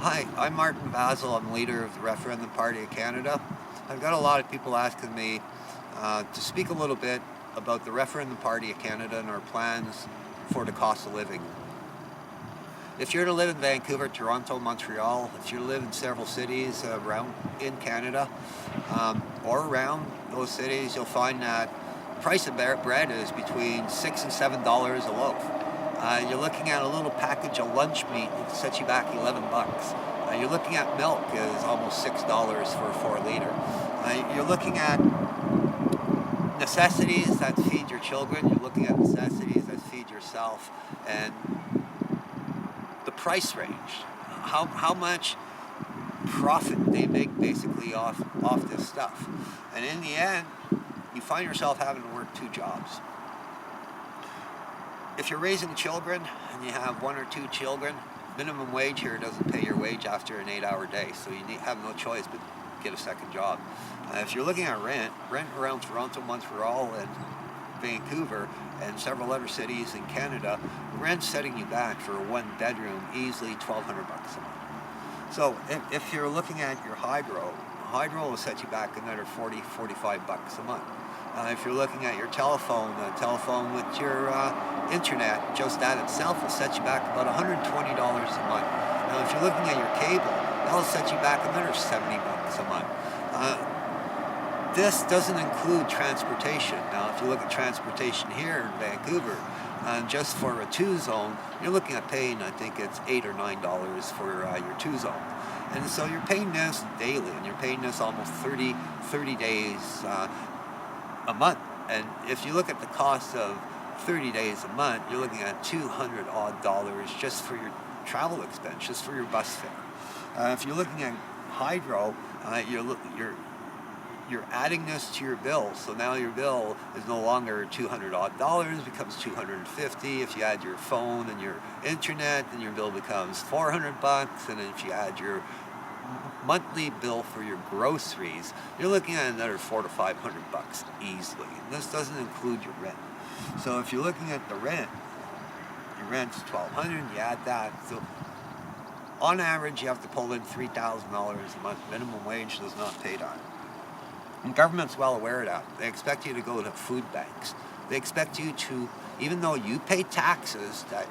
Hi, I'm Martin Vasil. I'm leader of the Referendum Party of Canada. I've got a lot of people asking me to speak a little bit about the Referendum Party of Canada and our plans for the cost of living. If you're to live in Vancouver, Toronto, Montreal, if you live in several cities around in Canada or around those cities, you'll find that the price of bread is between $6 and $7 a loaf. You're looking at a little package of lunch meat that sets you back $11. You're looking at milk is almost $6 for a 4 liter. You're looking at necessities that feed your children. You're looking at necessities that feed yourself, and the price range, how much profit they make basically off this stuff. And in the end, you find yourself having to work 2 jobs. If you're raising children and you have 1 or 2 children, minimum wage here doesn't pay your wage after an 8-hour day, so you have no choice but get a second job. If you're looking at rent around Toronto, Montreal, and Vancouver, and several other cities in Canada, rent's setting you back for a 1-bedroom easily $1,200 a month. So if you're looking at your hydro will set you back another $40-45 a month. If you're looking at your telephone with your internet, just that itself will set you back about $120 a month. Now, if you're looking at your cable, that'll set you back another $70 a month. This doesn't include transportation. Now, if you look at transportation here in Vancouver, just for a 2-zone, you're looking at paying, I think it's $8 or $9 for your 2-zone. And so you're paying this daily, and you're paying this almost 30 days a month. And if you look at the cost of 30 days a month, you're looking at $200 odd just for your travel expense, just for your bus fare. If you're looking at hydro, you're adding this to your bill. So now your bill is no longer $200 odd, becomes $250. If you add your phone and your internet, then your bill becomes $400. And then if you add your monthly bill for your groceries, you're looking at another $400 to $500 easily. And this doesn't include your rent. So if you're looking at the rent, your rent's $1,200. You add that. So on average, you have to pull in $3,000 a month. Minimum wage does not pay that. And government's well aware of that. They expect you to go to food banks. They expect you to, even though you pay taxes, that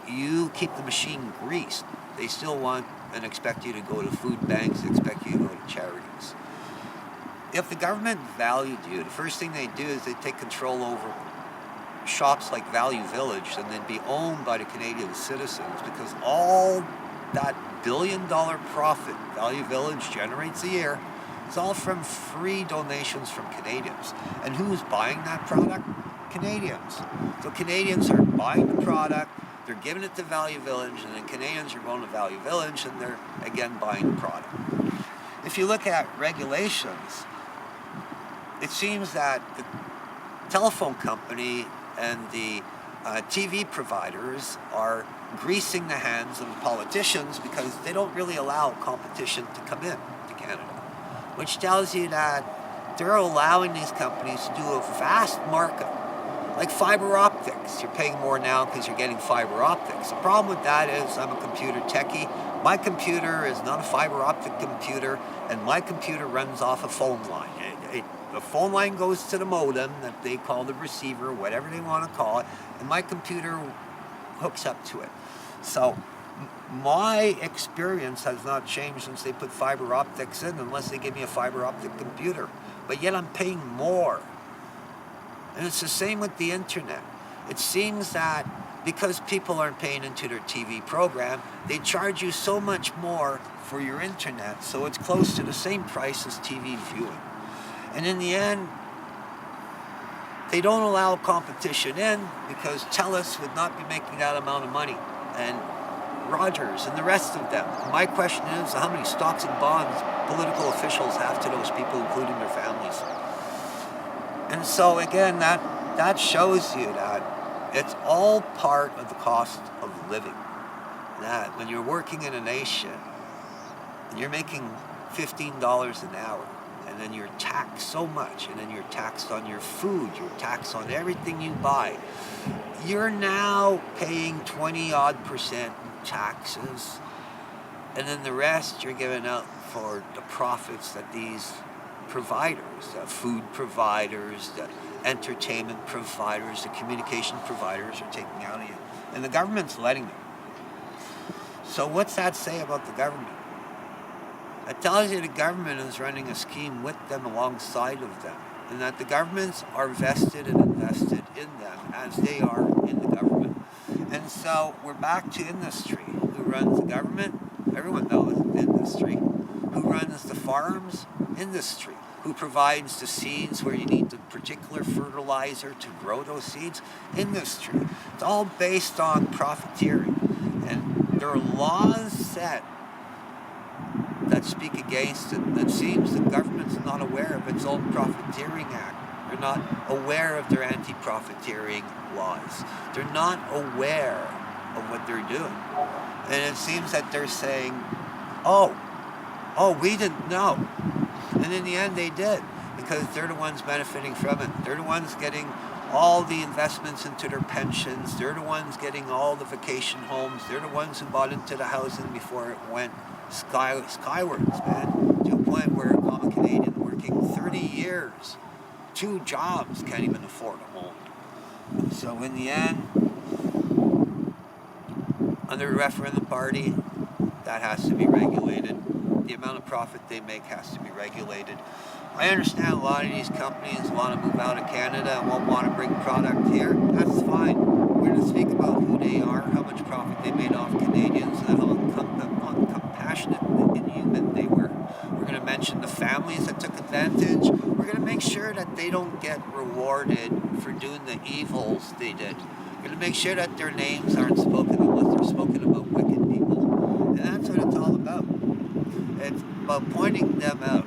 you keep the machine greased. They still want and expect you to go to food banks, they expect you to go to charities. If the government valued you, the first thing they do is they take control over shops like Value Village, and they'd be owned by the Canadian citizens, because all that $1 billion profit Value Village generates a year, it's all from free donations from Canadians. And who's buying that product? Canadians. So Canadians are buying the product, they're giving it to Value Village, and then Canadians are going to Value Village and they're again buying the product. If you look at regulations, it seems that the telephone company and the TV providers are greasing the hands of the politicians because they don't really allow competition to come in to Canada, which tells you that they're allowing these companies to do a vast market. Like fiber optics, you're paying more now because you're getting fiber optics. The problem with that is I'm a computer techie. My computer is not a fiber optic computer, and my computer runs off a phone line. The phone line goes to the modem that they call the receiver, whatever they want to call it, and my computer hooks up to it. So my experience has not changed since they put fiber optics in, unless they give me a fiber optic computer. But yet I'm paying more. And it's the same with the internet. It seems that because people aren't paying into their TV program, they charge you so much more for your internet, so it's close to the same price as TV viewing. And in the end, they don't allow competition in because TELUS would not be making that amount of money, and Rogers and the rest of them. My question is, how many stocks and bonds political officials have to those people, including their families? And so again, that shows you that it's all part of the cost of living. That when you're working in a nation and you're making $15 an hour, and then you're taxed so much, and then you're taxed on your food, you're taxed on everything you buy, you're now paying 20% taxes and then the rest you're giving out for the profits that these providers, the food providers, the entertainment providers, the communication providers are taking out of you. And the government's letting them. So what's that say about the government? It tells you the government is running a scheme with them, alongside of them, and that the governments are vested and invested in them as they are in the government. And so we're back to industry. Who runs the government? Everyone knows industry. Who runs the farms? Industry. Who provides the seeds where you need the particular fertilizer to grow those seeds? Industry. It's all based on profiteering. And there are laws set that speak against it, that seems the government's not aware of its own Profiteering Act. They're not aware of their anti-profiteering laws. They're not aware of what they're doing. And it seems that they're saying, oh, we didn't know. And in the end they did, because they're the ones benefiting from it. They're the ones getting all the investments into their pensions. They're the ones getting all the vacation homes. They're the ones who bought into the housing before it went skywards, man, to a point where a common Canadian working 30 years, 2 jobs, can't even afford a home. So in the end, under the Referendum Party, that has to be regulated. The amount of profit they make has to be regulated. I understand a lot of these companies want to move out of Canada and won't want to bring product here. That's fine. We're going to speak about who they are, how much profit they made off Canadians, and how compassionate and human they were. We're going to mention the families that took advantage. We're going to make sure that they don't get rewarded for doing the evils they did. We're going to make sure that their names aren't spoken unless they're spoken about wicked people. And that's what it's all about. It's about pointing them out.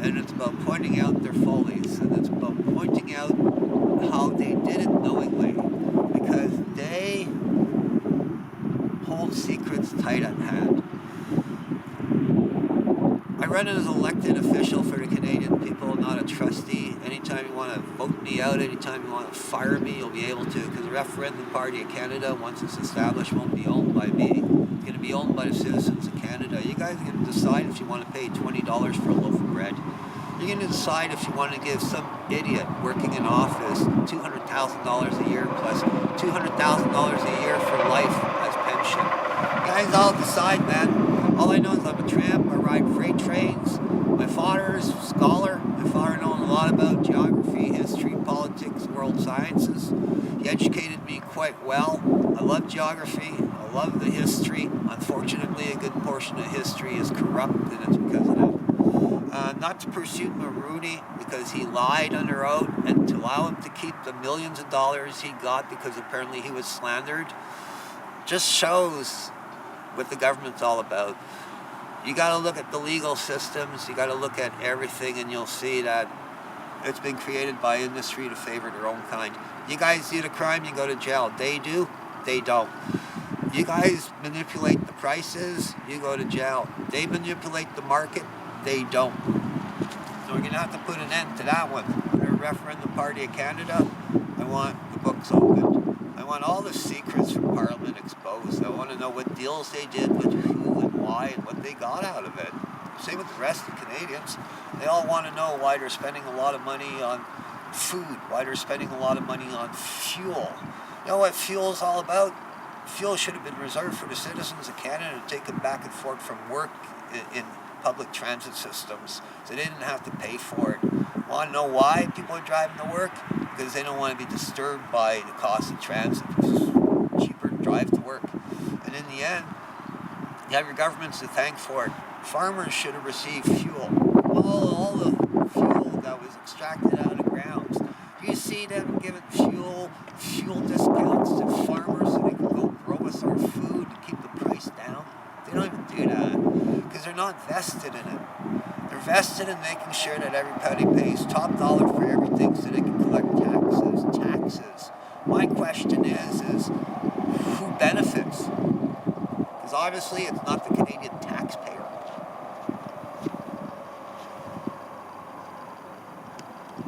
And it's about pointing out their follies. And it's about pointing out how they did it knowingly. Because they hold secrets tight at hand. I run as an elected official for the Canadian people, not a trustee. Anytime you want to vote me out, anytime you want to fire me, you'll be able to, because the Referendum Party of Canada, once it's established, won't be owned by me. It's going to be owned by the citizens of Canada. You guys are going to decide if you want to pay $20 for a loaf of bread. You're going to decide if you want to give some idiot working in office $200,000 a year plus $200,000 a year for life as pension. You guys all decide, man. All I know is I'm a tramp. I ride freight trains. My father's a scholar. My father knows a lot about geography, history, politics, world sciences. He educated me quite well. I love geography. I love the history. Unfortunately, a good portion of history is corrupt, and it's because of that. Not to pursue Maroney because he lied under oath, and to allow him to keep the millions of dollars he got because apparently he was slandered, just shows what the government's all about. You got to look at the legal systems, you got to look at everything, and you'll see that it's been created by industry to favor their own kind. You guys do the crime, you go to jail. They do, they don't. You guys manipulate the prices, you go to jail. They manipulate the market, they don't. So we're going to have to put an end to that one. Under Referendum Party of Canada, I want the books opened. I want all the secrets from Parliament exposed. I want to know what deals they did with who and why and what they got out of it. Same with the rest of the Canadians. They all want to know why they're spending a lot of money on food, why they're spending a lot of money on fuel. You know what fuel is all about? Fuel should have been reserved for the citizens of Canada to take them back and forth from work in public transit systems, so they didn't have to pay for it. Want to know why people are driving to work? Because they don't want to be disturbed by the cost of transit. It's cheaper to drive to work. And in the end, you have your governments to thank for it. Farmers should have received fuel. All the fuel that was extracted out of the grounds. Do you see them giving fuel discounts to farmers so they can go grow us our food and keep the price down? They don't even do that because they're not vested in it. They're vested in making sure that everybody pays top dollar for everything so they can collect taxes. My question is who benefits? Because obviously it's not the Canadian